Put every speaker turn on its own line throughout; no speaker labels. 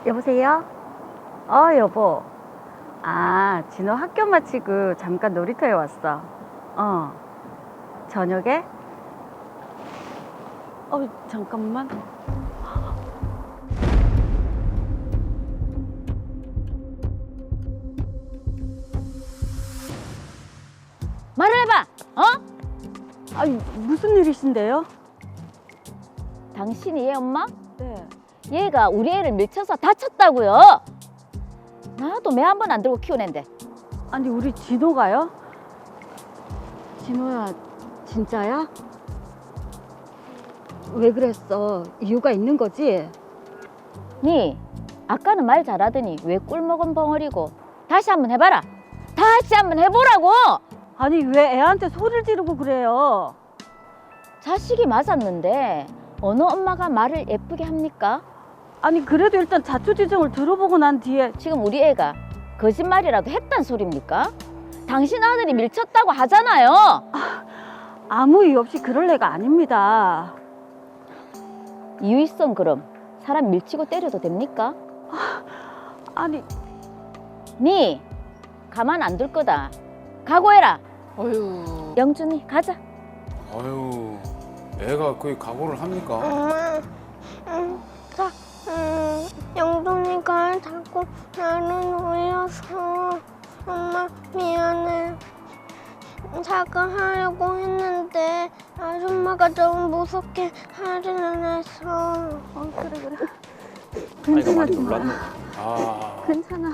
여보세요? 여보. 아, 진호 학교 마치고 잠깐 놀이터에 왔어. 저녁에? 잠깐만.
말을 해봐.
아니, 무슨 일이신데요?
당신이 얘 엄마?
네.
얘가 우리 애를 밀쳐서 다쳤다고요. 나도 매 한 번 안 들고 키우는데.
아니, 우리 진호가요? 진호야, 진짜야? 왜 그랬어? 이유가 있는 거지?
니 아까는 말 잘하더니 왜 꿀먹은 벙어리고. 다시 한번 해봐라. 다시 한번 해보라고.
아니, 왜 애한테 소리를 지르고 그래요?
자식이 맞았는데 어느 엄마가 말을 예쁘게 합니까?
아니, 그래도 일단 자초지종을 들어보고 난 뒤에.
지금 우리 애가 거짓말이라도 했단 소리입니까? 당신 아들이 밀쳤다고 하잖아요.
아무 이유 없이 그럴 애가 아닙니다.
이유 있음 그럼 사람 밀치고 때려도 됩니까?
아니,
니 가만 안 둘 거다. 각오해라.
어휴.
영준이 가자.
아유, 애가 거의 각오를 합니까?
엄마, 영돈이가 자꾸 나를 놀려서 엄마 미안해. 사과하려고 했는데 아줌마가 너무 무섭게 화를 내서.
그래.
아이가
괜찮아,
많이
좀
놀랐네.
마.
아,
괜찮아.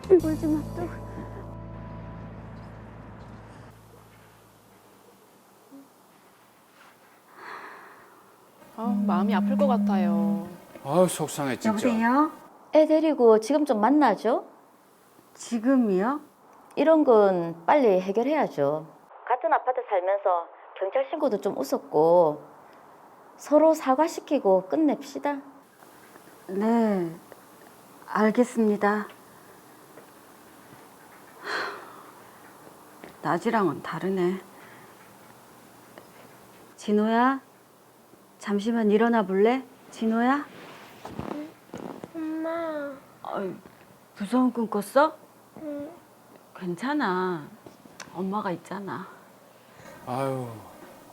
울지 마, 또.
마음이 아플 것 같아요.
아유 속상해 진짜.
여보세요?
애 데리고 지금 좀 만나죠.
지금이요?
이런 건 빨리 해결해야죠. 같은 아파트 살면서 경찰 신고도 좀 웃었고 서로 사과시키고 끝냅시다.
네, 알겠습니다. 낮이랑은 다르네. 진호야, 잠시만 일어나 볼래? 진호야?
엄마,
무서운 꿈 꿨어?
응.
괜찮아. 엄마가 있잖아.
아유,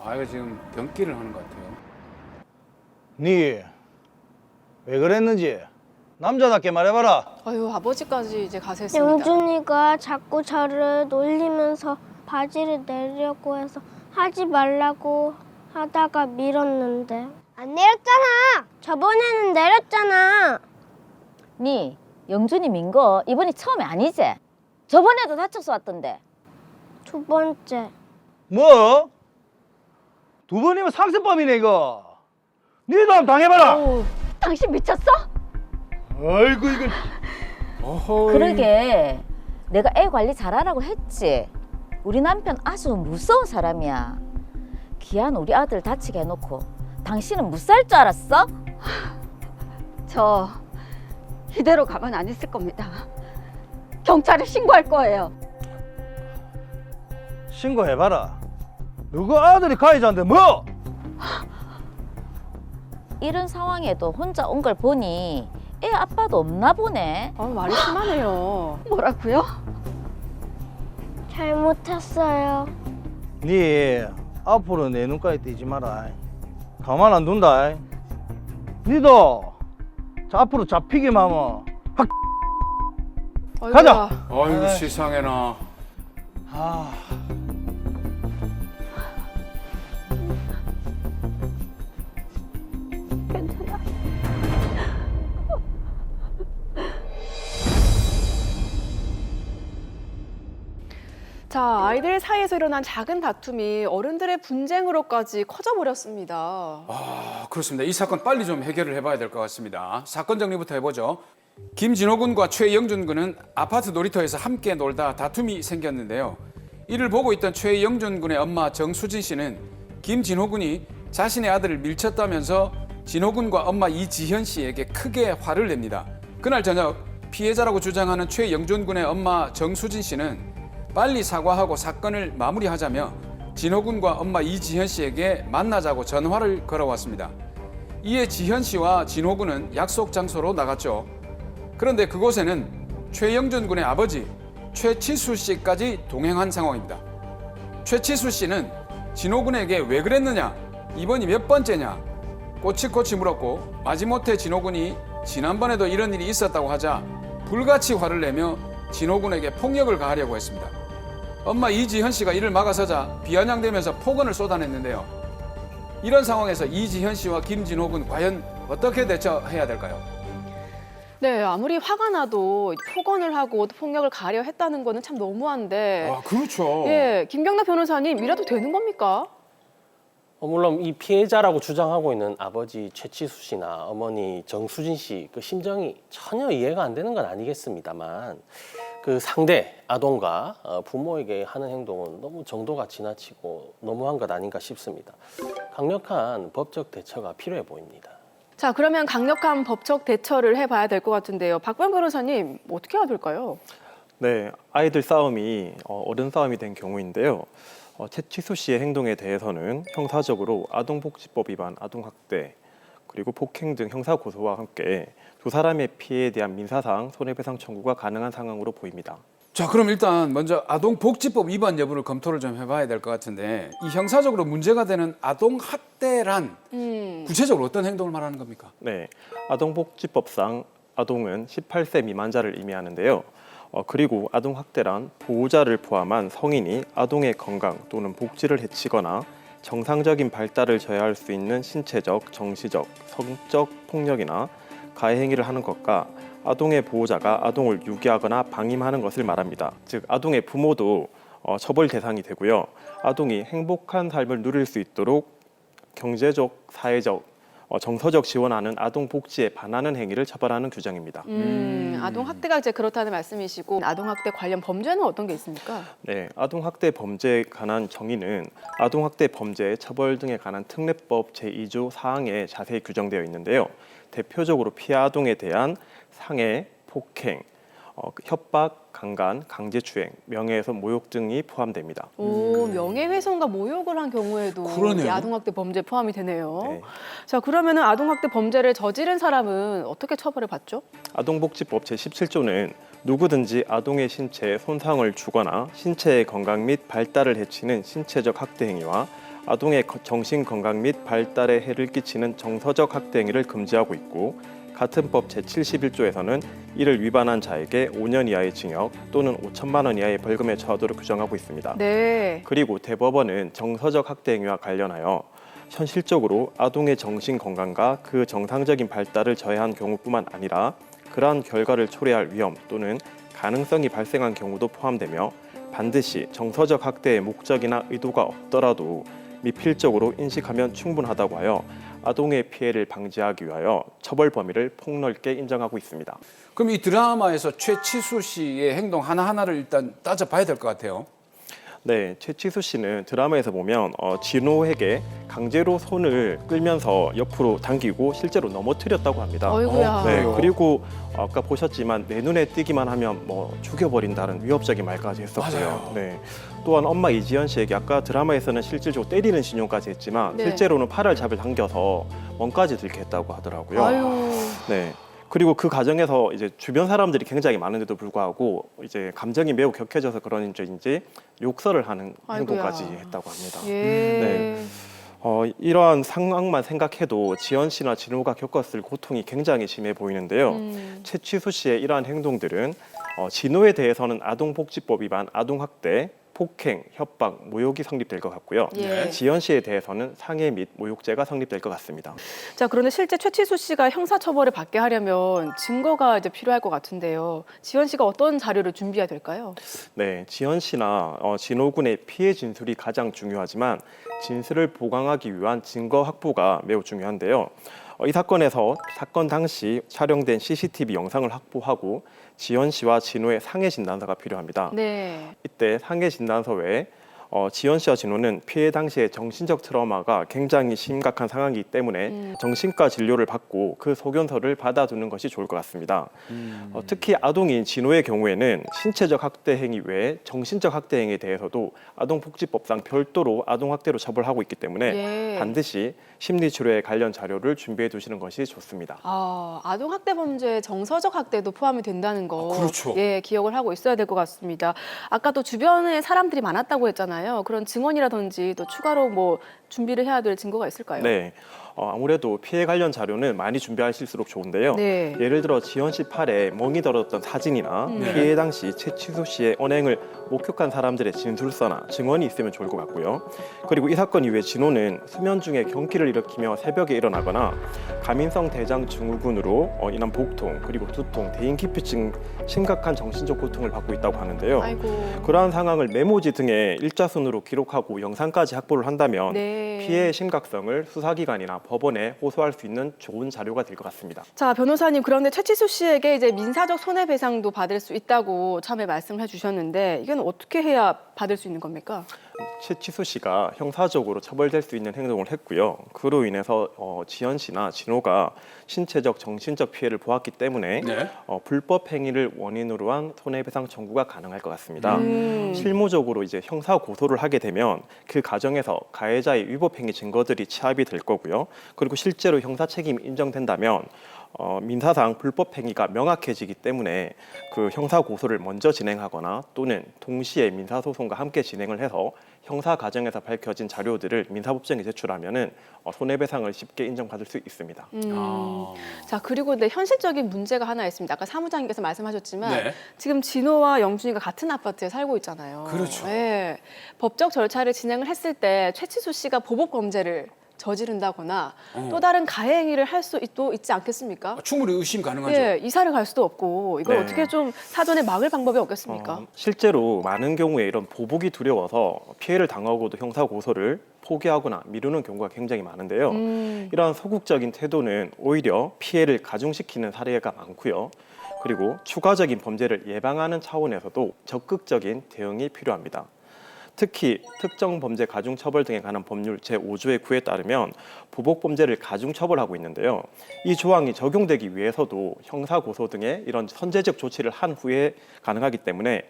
아이가 지금 병기를 하는 것 같아요.
니 왜 그랬는지 남자답게 말해봐라.
어휴, 아버지까지 이제 가세했습니다.
영준이가 자꾸 저를 놀리면서 바지를 내려고 해서 하지 말라고 하다가 밀었는데 안 내렸잖아. 저번에는 내렸잖아.
니 영준이 민 거 이번이 처음이 아니지? 저번에도 다쳐서 왔던데.
두 번째.
뭐? 두 번이면 상습범이네 이거. 니도 한번 당해봐라.
당신 미쳤어?
아이고 이건.
어허.
그러게 내가 애 관리 잘하라고 했지. 우리 남편 아주 무서운 사람이야. 기한 우리 아들 다치게 해놓고 당신은 무사할 줄 알았어?
저 이대로 가만 안 있을 겁니다. 경찰에 신고할 거예요.
신고해봐라. 누구 아들이 가해자인데 뭐?
이런 상황에도 혼자 온 걸 보니 애 아빠도 없나 보네.
말이 심하네요.
뭐라고요?
잘못했어요.
니 앞으로 내 눈까지 띄지 마라. 가만 안 둔다. 니도 앞으로 잡히기만 하면
어휴,
가자.
아이고
에이.
세상에나.
아.
자, 아이들 사이에서 일어난 작은 다툼이 어른들의 분쟁으로까지 커져버렸습니다.
아, 그렇습니다. 이 사건 빨리 좀 해결을 해봐야 될 것 같습니다. 사건 정리부터 해보죠. 김진호 군과 최영준 군은 아파트 놀이터에서 함께 놀다 다툼이 생겼는데요. 이를 보고 있던 최영준 군의 엄마 정수진 씨는 김진호 군이 자신의 아들을 밀쳤다면서 진호 군과 엄마 이지현 씨에게 크게 화를 냅니다. 그날 저녁 피해자라고 주장하는 최영준 군의 엄마 정수진 씨는 빨리 사과하고 사건을 마무리하자며 진호 군과 엄마 이지현 씨에게 만나자고 전화를 걸어왔습니다. 이에 지현 씨와 진호 군은 약속 장소로 나갔죠. 그런데 그곳에는 최영준 군의 아버지 최치수 씨까지 동행한 상황입니다. 최치수 씨는 진호 군에게 왜 그랬느냐, 이번이 몇 번째냐 꼬치꼬치 물었고, 마지못해 진호 군이 지난번에도 이런 일이 있었다고 하자 불같이 화를 내며 진호 군에게 폭력을 가하려고 했습니다. 엄마 이지현 씨가 이를 막아서자 비아냥대면서 폭언을 쏟아냈는데요. 이런 상황에서 이지현 씨와 김진호 군 과연 어떻게 대처해야 될까요?
네, 아무리 화가 나도 폭언을 하고 또 폭력을 가하려 했다는 거는 참 너무한데.
아, 그렇죠.
예, 김경락 변호사님, 이래도 되는 겁니까?
물론 이 피해자라고 주장하고 있는 아버지 최치수 씨나 어머니 정수진 씨 그 심정이 전혀 이해가 안 되는 건 아니겠습니다만, 그 상대 아동과 부모에게 하는 행동은 너무 정도가 지나치고 너무한 것 아닌가 싶습니다. 강력한 법적 대처가 필요해 보입니다.
자, 그러면 강력한 법적 대처를 해봐야 될 것 같은데요. 박병 변호사님, 어떻게 해야 될까요?
네, 아이들 싸움이 어른 싸움이 된 경우인데요. 최치수 씨의 행동에 대해서는 형사적으로 아동복지법 위반, 아동학대, 그리고 폭행 등 형사 고소와 함께 두 사람의 피해에 대한 민사상 손해배상 청구가 가능한 상황으로 보입니다.
자, 그럼 일단 먼저 아동복지법 위반 여부를 검토를 좀 해봐야 될 것 같은데, 이 형사적으로 문제가 되는 아동학대란 구체적으로 어떤 행동을 말하는 겁니까?
네, 아동복지법상 아동은 18세 미만자를 의미하는데요. 그리고 아동학대란 보호자를 포함한 성인이 아동의 건강 또는 복지를 해치거나 정상적인 발달을 저해할 수 있는 신체적, 정시적, 성적 폭력이나 가해 행위를 하는 것과 아동의 보호자가 아동을 유기하거나 방임하는 것을 말합니다. 즉, 아동의 부모도 처벌 대상이 되고요. 아동이 행복한 삶을 누릴 수 있도록 경제적, 사회적, 정서적 지원하는 아동 복지에 반하는 행위를 처벌하는 규정입니다.
아동 학대가 이제 그렇다는 말씀이시고, 아동 학대 관련 범죄는 어떤 게 있습니까?
네, 아동학대 범죄에 관한 정의는 아동학대 범죄 처벌 등에 관한 특례법 제2조 4항에 자세히 규정되어 있는데요. 대표적으로 피해 아동에 대한 상해, 폭행, 협박, 강간, 강제추행, 명예훼손, 모욕 등이 포함됩니다.
오, 명예훼손과 모욕을 한 경우에도
그러네요.
이 아동학대 범죄 포함이 되네요.
네.
자, 그러면은 아동학대 범죄를 저지른 사람은 어떻게 처벌을 받죠?
아동복지법 제17조는 누구든지 아동의 신체에 손상을 주거나 신체의 건강 및 발달을 해치는 신체적 학대 행위와 아동의 정신 건강 및 발달에 해를 끼치는 정서적 학대 행위를 금지하고 있고, 같은 법 제71조에서는 이를 위반한 자에게 5년 이하의 징역 또는 5천만 원 이하의 벌금에 처하도록 규정하고 있습니다.
네.
그리고 대법원은 정서적 학대 행위와 관련하여 현실적으로 아동의 정신 건강과 그 정상적인 발달을 저해한 경우뿐만 아니라 그러한 결과를 초래할 위험 또는 가능성이 발생한 경우도 포함되며, 반드시 정서적 학대의 목적이나 의도가 없더라도 미필적으로 인식하면 충분하다고 하여 아동의 피해를 방지하기 위하여 처벌 범위를 폭넓게 인정하고 있습니다.
그럼 이 드라마에서 최치수 씨의 행동 하나하나를 일단 따져봐야 될 것 같아요.
네, 최치수 씨는 드라마에서 보면 진호에게 강제로 손을 끌면서 옆으로 당기고 실제로 넘어뜨렸다고 합니다.
어이구야.
네, 그리고 아까 보셨지만 내 눈에 띄기만 하면 죽여버린다는 위협적인 말까지 했었고요.
맞아요.
네, 또한 엄마 이지연 씨에게 아까 드라마에서는 실질적으로 때리는 신용까지 했지만
네.
실제로는 팔을 잡을 당겨서 멍까지 들게 했다고 하더라고요.
아유.
네. 그리고 그 과정에서 이제 주변 사람들이 굉장히 많은데도 불구하고 이제 감정이 매우 격해져서 그런지인지 욕설을 하는 행동까지
아이고야.
했다고 합니다.
예.
네. 이러한 상황만 생각해도 지연 씨나 진호가 겪었을 고통이 굉장히 심해 보이는데요. 최치수 씨의 이러한 행동들은 진호에 대해서는 아동복지법 위반, 아동학대, 폭행, 협박, 모욕이 성립될 것 같고요.
예.
지연 씨에 대해서는 상해 및 모욕죄가 성립될 것 같습니다.
자, 그런데 실제 최치수 씨가 형사처벌을 받게 하려면 증거가 이제 필요할 것 같은데요. 지원 씨가 어떤 자료를 준비해야 될까요?
네, 지연 씨나 진호 군의 피해 진술이 가장 중요하지만 진술을 보강하기 위한 증거 확보가 매우 중요한데요. 이 사건에서 사건 당시 촬영된 CCTV 영상을 확보하고 지연 씨와 진호의 상해 진단서가 필요합니다.
네.
이때 상해 진단서 외에 지연 씨와 진호는 피해 당시에 정신적 트라우마가 굉장히 심각한 상황이기 때문에 정신과 진료를 받고 그 소견서를 받아두는 것이 좋을 것 같습니다. 특히 아동인 진호의 경우에는 신체적 학대 행위 외에 정신적 학대 행위에 대해서도 아동복지법상 별도로 아동학대로 처벌하고 있기 때문에
예.
반드시 심리치료에 관련 자료를 준비해 두시는 것이 좋습니다.
아동 학대 범죄에 정서적 학대도 포함이 된다는 거,
그렇죠.
예, 기억을 하고 있어야 될 것 같습니다. 아까 또 주변에 사람들이 많았다고 했잖아요. 그런 증언이라든지 또 추가로 뭐 준비를 해야 될 증거가 있을까요?
네. 아무래도 피해 관련 자료는 많이 준비하실수록 좋은데요.
네.
예를 들어 지연 씨 팔에 멍이 들었던 사진이나 피해 당시 최치수 씨의 언행을 목격한 사람들의 진술서나 증언이 있으면 좋을 것 같고요. 그리고 이 사건 이후에 진호는 수면 중에 경기를 일으키며 새벽에 일어나거나 가민성 대장 증후군으로 인한 복통, 그리고 두통, 대인기피증 심각한 정신적 고통을 받고 있다고 하는데요.
아이고.
그러한 상황을 메모지 등에 일자순으로 기록하고 영상까지 확보를 한다면
네.
피해의 심각성을 수사기관이나 법원에 호소할 수 있는 좋은 자료가 될 것 같습니다.
자, 변호사님, 그런데 최치수 씨에게 이제 민사적 손해배상도 받을 수 있다고 처음에 말씀을 해주셨는데 이건 어떻게 해야 받을 수 있는 겁니까?
최치수 씨가 형사적으로 처벌될 수 있는 행동을 했고요. 그로 인해서 지연 씨나 진호가 신체적, 정신적 피해를 보았기 때문에
네.
불법 행위를 원인으로 한 손해배상 청구가 가능할 것 같습니다.
음.
실무적으로 이제 형사 고소를 하게 되면 그 과정에서 가해자의 위법 행위 증거들이 취합이 될 거고요. 그리고 실제로 형사 책임이 인정된다면 민사상 불법 행위가 명확해지기 때문에 그 형사 고소를 먼저 진행하거나 또는 동시에 민사 소송과 함께 진행을 해서 형사 과정에서 밝혀진 자료들을 민사법정에 제출하면은 손해배상을 쉽게 인정받을 수 있습니다.
자, 그리고 근데 현실적인 문제가 하나 있습니다. 아까 사무장님께서 말씀하셨지만
네.
지금 진호와 영준이가 같은 아파트에 살고 있잖아요.
그렇죠.
네. 법적 절차를 진행을 했을 때 최치수 씨가 보복 범죄를 저지른다거나 또 다른 가해 행위를 할 수도 있지 않겠습니까?
충분히 의심 가능하죠.
예, 이사를 갈 수도 없고 이걸
네.
어떻게 좀 사전에 막을 방법이 없겠습니까?
실제로 많은 경우에 이런 보복이 두려워서 피해를 당하고도 형사 고소를 포기하거나 미루는 경우가 굉장히 많은데요. 이러한 소극적인 태도는 오히려 피해를 가중시키는 사례가 많고요. 그리고 추가적인 범죄를 예방하는 차원에서도 적극적인 대응이 필요합니다. 특히 특정 범죄 가중처벌 등에 관한 법률 제5조의 9에 따르면 보복범죄를 가중처벌하고 있는데요. 이 조항이 적용되기 위해서도 형사고소 등의 이런 선제적 조치를 한 후에 가능하기 때문에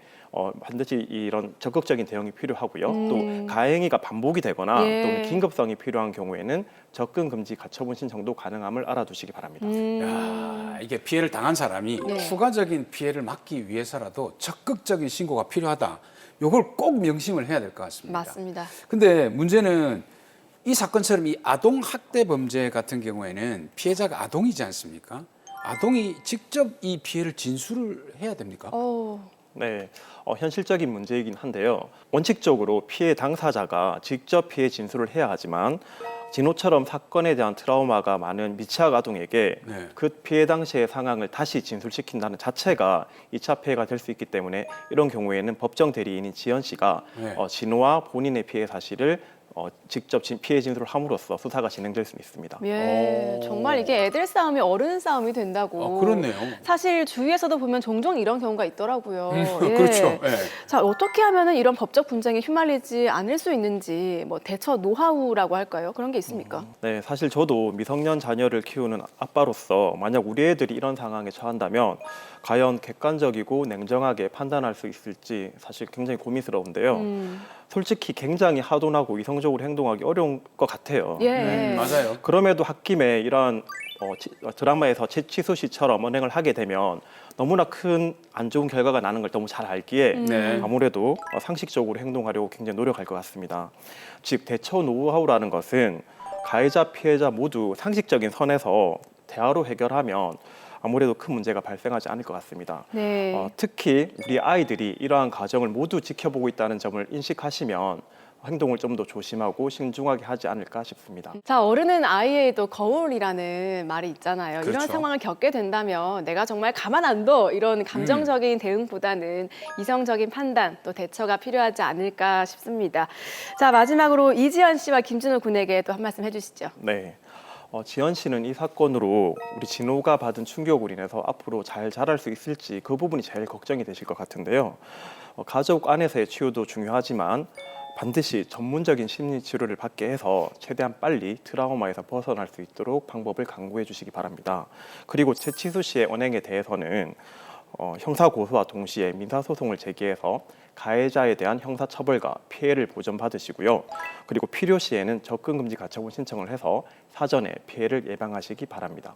반드시 이런 적극적인 대응이 필요하고요. 또 가해행위가 반복이 되거나
예.
또는 긴급성이 필요한 경우에는 접근금지 가처분 신청도 가능함을 알아두시기 바랍니다.
야, 이게 피해를 당한 사람이
네.
추가적인 피해를 막기 위해서라도 적극적인 신고가 필요하다. 이걸 꼭 명심을 해야 될 것 같습니다.
맞습니다.
근데 문제는 이 사건처럼 이 아동 학대 범죄 같은 경우에는 피해자가 아동이지 않습니까? 아동이 직접 이 피해를 진술을 해야 됩니까?
네, 현실적인 문제이긴 한데요. 원칙적으로 피해 당사자가 직접 피해 진술을 해야 하지만 진호처럼 사건에 대한 트라우마가 많은 미취학 아동에게
네.
그 피해 당시의 상황을 다시 진술시킨다는 자체가 2차 피해가 될 수 있기 때문에 이런 경우에는 법정 대리인인 지연 씨가
네.
진호와 본인의 피해 사실을 직접 피해 진술을 함으로써 수사가 진행될 수 있습니다.
예, 정말 이게 애들 싸움이 어른 싸움이 된다고.
그렇네요.
사실 주위에서도 보면 종종 이런 경우가 있더라고요. 예.
그렇죠. 예.
자, 어떻게 하면은 이런 법적 분쟁에 휘말리지 않을 수 있는지 뭐 대처 노하우라고 할까요? 그런 게 있습니까?
네, 사실 저도 미성년 자녀를 키우는 아빠로서 만약 우리 애들이 이런 상황에 처한다면 과연 객관적이고 냉정하게 판단할 수 있을지 사실 굉장히 고민스러운데요. 솔직히 굉장히 하도나고 이성적으로 행동하기 어려운 것 같아요.
예.
맞아요.
그럼에도 홧김에 이러한 드라마에서 최치수 씨처럼 언행을 하게 되면 너무나 큰 안 좋은 결과가 나는 걸 너무 잘 알기에
네.
아무래도 상식적으로 행동하려고 굉장히 노력할 것 같습니다. 즉 대처 노하우라는 것은 가해자 피해자 모두 상식적인 선에서 대화로 해결하면 아무래도 큰 문제가 발생하지 않을 것 같습니다.
네.
특히 우리 아이들이 이러한 과정을 모두 지켜보고 있다는 점을 인식하시면 행동을 좀 더 조심하고 신중하게 하지 않을까 싶습니다.
자, 어른은 아이의 또 거울이라는 말이 있잖아요. 이런
그렇죠.
상황을 겪게 된다면 내가 정말 가만 안 둬 이런 감정적인 대응보다는 이성적인 판단 또 대처가 필요하지 않을까 싶습니다. 자, 마지막으로 이지연 씨와 김진호 군에게 또 한 말씀 해주시죠.
네. 지연 씨는 이 사건으로 우리 진호가 받은 충격으로 인해서 앞으로 잘 자랄 수 있을지 그 부분이 제일 걱정이 되실 것 같은데요. 가족 안에서의 치유도 중요하지만 반드시 전문적인 심리 치료를 받게 해서 최대한 빨리 트라우마에서 벗어날 수 있도록 방법을 강구해 주시기 바랍니다. 그리고 최치수 씨의 언행에 대해서는 형사 고소와 동시에 민사 소송을 제기해서 가해자에 대한 형사 처벌과 피해를 보전받으시고요. 그리고 필요 시에는 접근 금지 가처분 신청을 해서 사전에 피해를 예방하시기 바랍니다.